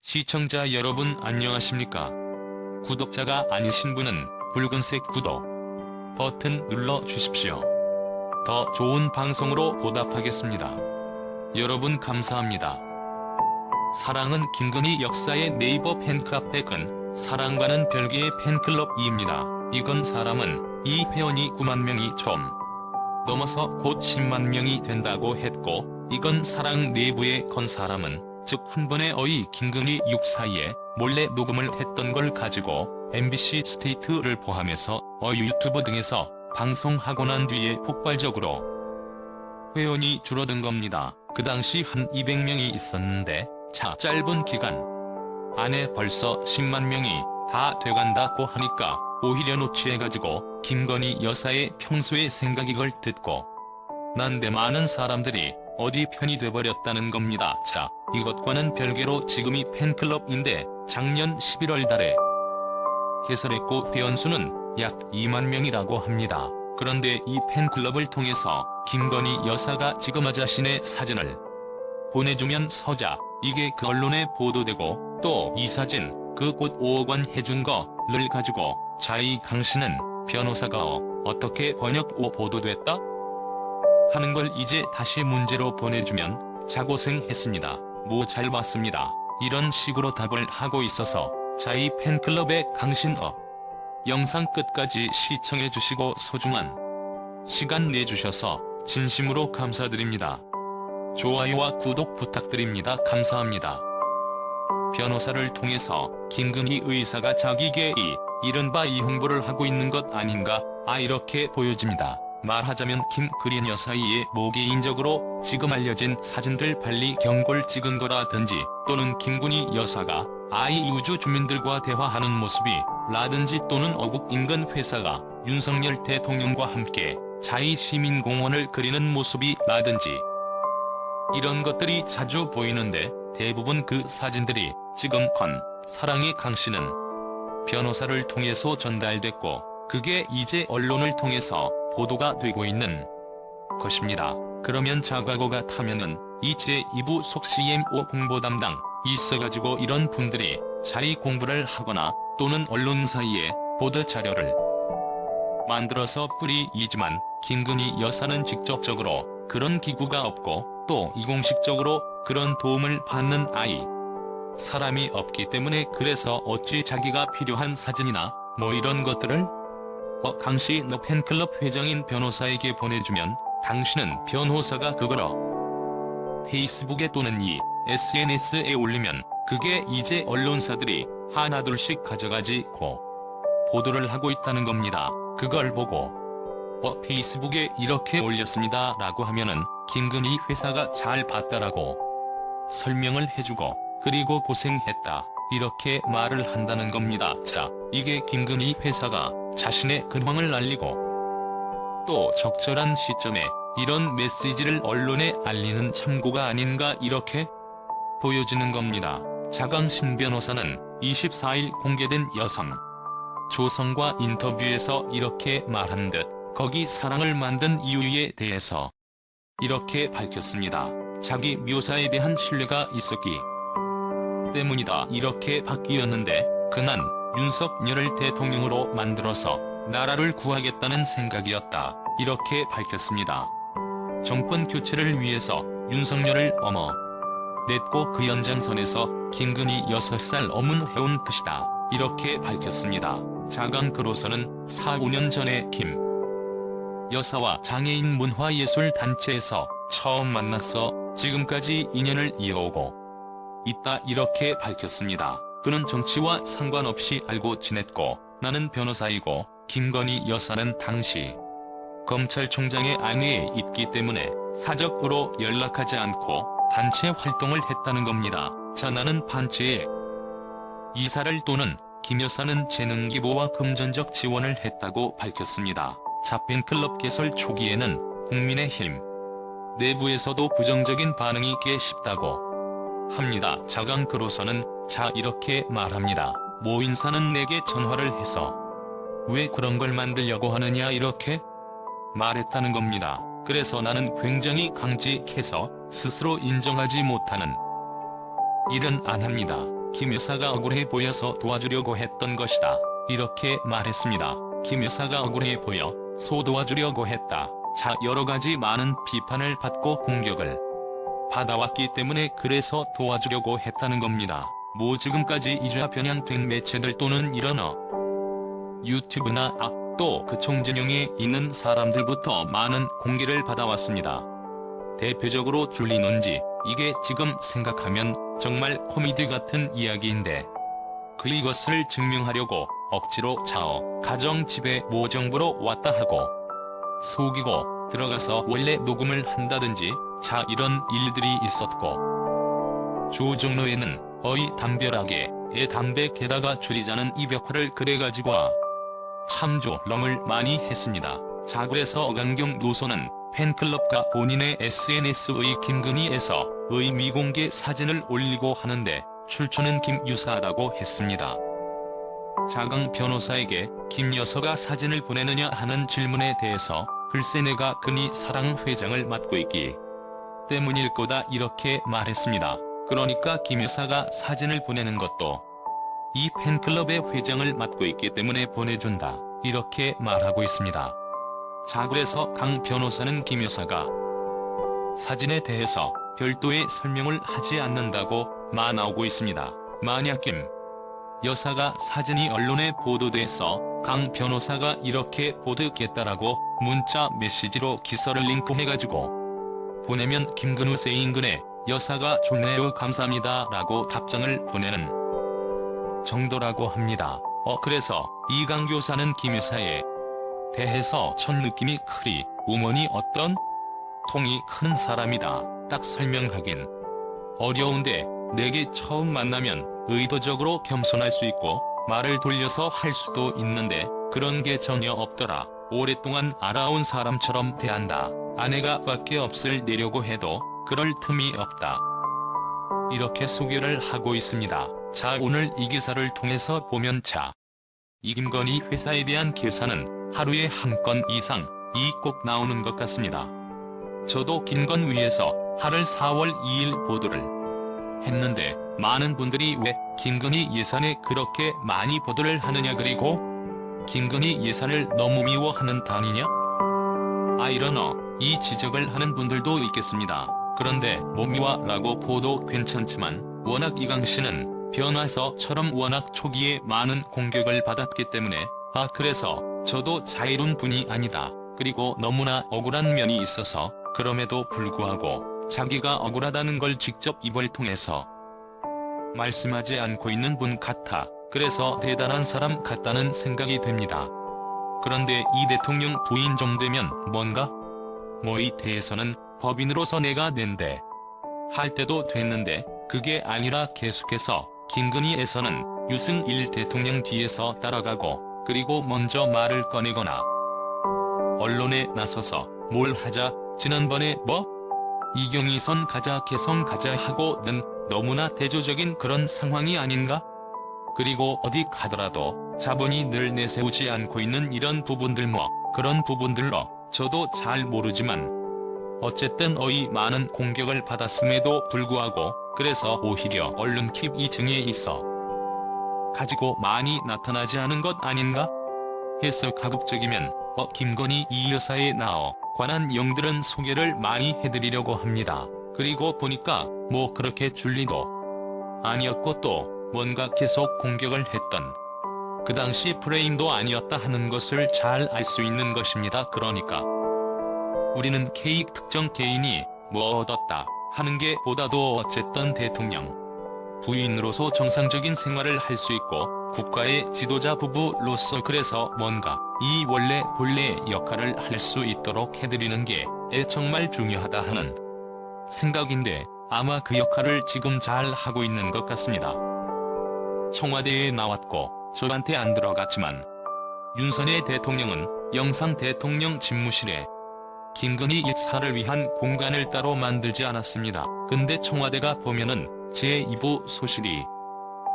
시청자 여러분 안녕하십니까? 구독자가 아니신 분은 붉은색 구독 버튼 눌러 주십시오. 더 좋은 방송으로 보답하겠습니다. 여러분 감사합니다. 사랑은 김건희 역사의 네이버 팬카페 사랑과는 별개의 팬클럽입니다. 이건 사람은 이 회원이 9만 명이 좀 넘어서 곧 10만 명이 된다고 했고, 이건 사랑 내부의 건 사람은 즉 한 번에 김건희 6 사이에 몰래 녹음을 했던 걸 가지고 MBC 스테이트를 포함해서 유튜브 등에서 방송하고 난 뒤에 폭발적으로 회원이 줄어든 겁니다. 그 당시 한 200명이 있었는데 짧은 기간 안에 벌써 10만 명이 다 돼간다고 하니까 오히려 노치해가지고 김건희 여사의 평소의 생각 이걸 듣고 난데 많은 사람들이 어디 편이 돼버렸다는 겁니다. 이것과는 별개로 지금이 팬클럽인데 작년 11월 달에 개설했고 회원수는 약 2만 명이라고 합니다. 그런데 이 팬클럽을 통해서 김건희 여사가 지금 자신의 사진을 보내주면 서자 이게 그 언론에 보도되고 또 이 사진 그 꽃 5억 원 해준 거를 가지고 자이 강씨는 변호사가 어떻게 번역 보도됐다? 하는 걸 이제 다시 문제로 보내주면 자고생했습니다. 잘 봤습니다. 이런 식으로 답을 하고 있어서 자이 팬클럽의 강신 영상 끝까지 시청해주시고 소중한 시간 내주셔서 진심으로 감사드립니다. 좋아요와 구독 부탁드립니다. 감사합니다. 변호사를 통해서 김건희 의사가 자기계의 이른바 이 홍보를 하고 있는 것 아닌가 이렇게 보여집니다. 말하자면 김그린 여사의 개인적으로 지금 알려진 사진들 빨리 경고를 찍은 거라든지 또는 김건희 여사가 우주 주민들과 대화하는 모습이 라든지 또는 어국 인근 회사가 윤석열 대통령과 함께 자이 시민공원을 그리는 모습이 라든지 이런 것들이 자주 보이는데 대부분 그 사진들이 지금 사랑의 강씨는 변호사를 통해서 전달됐고 그게 이제 언론을 통해서 보도가 되고 있는 것입니다. 그러면 과거 같으면은 이 제2부 속 CMO 공보 담당 있어가지고 이런 분들이 자리 공부를 하거나 또는 언론사에 보도 자료를 만들어서 뿌리이지만 김건희 여사는 직접적으로 그런 기구가 없고 또 이공식적으로 그런 도움을 받는 사람이 없기 때문에 그래서 어찌 자기가 필요한 사진이나 이런 것들을 강씨 너 팬클럽 회장인 변호사에게 보내주면 당신은 변호사가 그걸 페이스북에 또는 이 SNS에 올리면 그게 이제 언론사들이 하나둘씩 가져가지고 보도를 하고 있다는 겁니다. 그걸 보고 페이스북에 이렇게 올렸습니다 라고 하면은 김건희 회사가 잘 봤다라고 설명을 해주고 그리고 고생했다 이렇게 말을 한다는 겁니다. 이게 김건희 회사가 자신의 근황을 알리고 또 적절한 시점에 이런 메시지를 언론에 알리는 참고가 아닌가 이렇게 보여지는 겁니다. 자강신 변호사는 24일 공개된 여성 조선과 인터뷰에서 이렇게 말한 듯 거기 사랑을 만든 이유에 대해서 이렇게 밝혔습니다. 자기 묘사에 대한 신뢰가 있었기 때문이다 이렇게 바뀌었는데 그난 윤석열을 대통령으로 만들어서 나라를 구하겠다는 생각이었다 이렇게 밝혔습니다. 정권 교체를 위해서 윤석열을 냈고 그 연장선에서 김건희 6살 어문 해온 뜻이다 이렇게 밝혔습니다. 자강그로서는 4, 5년 전에 김 여사와 장애인 문화예술단체에서 처음 만나서 지금까지 인연을 이어오고 있다 이렇게 밝혔습니다. 그는 정치와 상관없이 알고 지냈고 나는 변호사이고 김건희 여사는 당시 검찰총장의 아내에 있기 때문에 사적으로 연락하지 않고 단체 활동을 했다는 겁니다. 나는 단체에 이사를 또는 김 여사는 재능기부와 금전적 지원을 했다고 밝혔습니다. 팬클럽 개설 초기에는 국민의힘 내부에서도 부정적인 반응이 꽤 쉽다고 합니다. 자강그로서는 이렇게 말합니다. 모 인사는 내게 전화를 해서 왜 그런 걸 만들려고 하느냐 이렇게 말했다는 겁니다. 그래서 나는 굉장히 강직해서 스스로 인정하지 못하는 일은 안 합니다. 김 여사가 억울해 보여서 도와주려고 했던 것이다. 이렇게 말했습니다. 김 여사가 억울해 보여 소 도와주려고 했다. 자, 여러가지 많은 비판을 받고 공격을 받아왔기 때문에 그래서 도와주려고 했다는 겁니다. 지금까지 이주야 편향된 매체들 또는 이런 유튜브나 또 그 총진영에 있는 사람들부터 많은 공개를 받아왔습니다. 대표적으로 줄리 논지, 이게 지금 생각하면 정말 코미디 같은 이야기인데 이것을 증명하려고 억지로 가정집에 모정부로 왔다 하고 속이고 들어가서 원래 녹음을 한다든지 이런 일들이 있었고 조종로에는 담벼락에 담배 게다가 줄이자는 이벽화를 그래가지고 참조롱을 많이 했습니다. 그래서 어강경 노소는 팬클럽과 본인의 SNS의 김건희에서의 미공개 사진을 올리고 하는데 출처는 김유사하다고 했습니다. 강 변호사에게 김 여사가 사진을 보내느냐 하는 질문에 대해서 글쎄 내가 근희 사랑회장을 맡고 있기 때문일 거다 이렇게 말했습니다. 그러니까 김 여사가 사진을 보내는 것도 이 팬클럽의 회장을 맡고 있기 때문에 보내준다 이렇게 말하고 있습니다. 그래서 강 변호사는 김 여사가 사진에 대해서 별도의 설명을 하지 않는다고 나오고 있습니다. 만약 김 여사가 사진이 언론에 보도돼서 강 변호사가 이렇게 보도겠다라고 문자 메시지로 기사를 링크해가지고 보내면 김근우 세인근의 여사가 좋네요 감사합니다 라고 답장을 보내는 정도라고 합니다. 그래서 이강 교사는 김 여사에 대해서 첫 느낌이 크리 우먼이 어떤 통이 큰 사람이다 딱 설명하긴 어려운데 내게 처음 만나면 의도적으로 겸손할 수 있고 말을 돌려서 할 수도 있는데 그런 게 전혀 없더라. 오랫동안 알아온 사람처럼 대한다. 아내가 밖에 없을 내려고 해도 그럴 틈이 없다. 이렇게 소개를 하고 있습니다. 오늘 이 기사를 통해서 보면 이 김건희 회사에 대한 계산은 하루에 한 건 이상 꼭 나오는 것 같습니다. 저도 김건위에서 4월 2일 보도를 했는데 많은 분들이 왜 김건희 예산에 그렇게 많이 보도를 하느냐 그리고 김건희 예산을 너무 미워하는 당이냐? 이런 이 지적을 하는 분들도 있겠습니다. 그런데 미워라고 보도 괜찮지만 워낙 이강씨는 변화서처럼 워낙 초기에 많은 공격을 받았기 때문에 그래서 저도 자유로운 분이 아니다. 그리고 너무나 억울한 면이 있어서 그럼에도 불구하고 자기가 억울하다는 걸 직접 입을 통해서 말씀하지 않고 있는 분 같아. 그래서 대단한 사람 같다는 생각이 됩니다. 그런데 이 대통령 부인 정도면 뭔가 이 대해서는 법인으로서 내가 낸대 할 때도 됐는데 그게 아니라 계속해서 김건희에서는 유승일 대통령 뒤에서 따라가고 그리고 먼저 말을 꺼내거나 언론에 나서서 뭘 하자 지난번에 이경희선 가자 개성 가자 하고는 너무나 대조적인 그런 상황이 아닌가? 그리고 어디 가더라도 자본이 늘 내세우지 않고 있는 이런 부분들 그런 부분들로 저도 잘 모르지만 어쨌든 많은 공격을 받았음에도 불구하고 그래서 오히려 언론 킵 2층에 있어 가지고 많이 나타나지 않은 것 아닌가? 해서 가급적이면 김건희 이 여사에 관한 영들은 소개를 많이 해드리려고 합니다. 그리고 보니까 그렇게 줄리도 아니었고 또 뭔가 계속 공격을 했던 그 당시 프레임도 아니었다 하는 것을 잘 알 수 있는 것입니다. 그러니까 우리는 특정 개인이 얻었다 하는 게 보다도 어쨌든 대통령 부인으로서 정상적인 생활을 할 수 있고 국가의 지도자 부부로서 그래서 뭔가 이 본래 역할을 할 수 있도록 해드리는 게 정말 중요하다 하는 생각인데 아마 그 역할을 지금 잘 하고 있는 것 같습니다. 청와대에 나왔고 저한테 안 들어갔지만 윤석열 대통령은 영상 대통령 집무실에 김건희 여사를 위한 공간을 따로 만들지 않았습니다. 근데 청와대가 보면은 제2부 소실이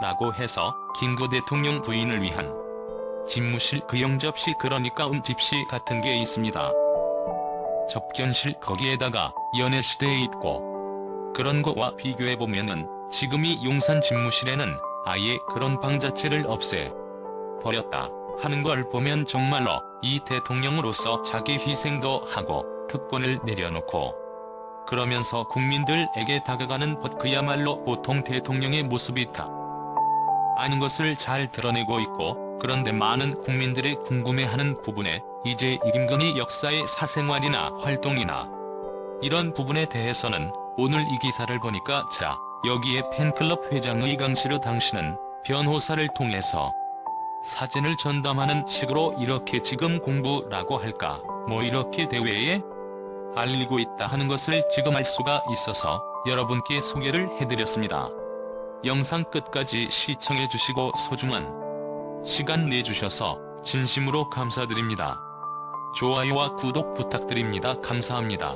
라고 해서 김구 대통령 부인을 위한 집무실 영접실 그러니까 집실 같은 게 있습니다. 접견실 거기에다가 연애시대에 있고 그런 거와 비교해보면은 지금이 용산 집무실에는 아예 그런 방 자체를 없애 버렸다 하는 걸 보면 정말로 이 대통령으로서 자기 희생도 하고 특권을 내려놓고 그러면서 국민들에게 다가가는 것, 그야말로 보통 대통령의 모습이 다 아닌 것을 잘 드러내고 있고, 그런데 많은 국민들의 궁금해하는 부분에 이제 김건희 역사의 사생활이나 활동이나 이런 부분에 대해서는 오늘 이 기사를 보니까 자, 여기에 팬클럽 회장 이강시르 당신은 변호사를 통해서 사진을 전담하는 식으로 이렇게 지금 공부라고 할까 뭐 이렇게 대외에 알리고 있다 하는 것을 지금 알 수가 있어서 여러분께 소개를 해드렸습니다. 영상 끝까지 시청해주시고 소중한 시간 내주셔서 진심으로 감사드립니다. 좋아요와 구독 부탁드립니다. 감사합니다.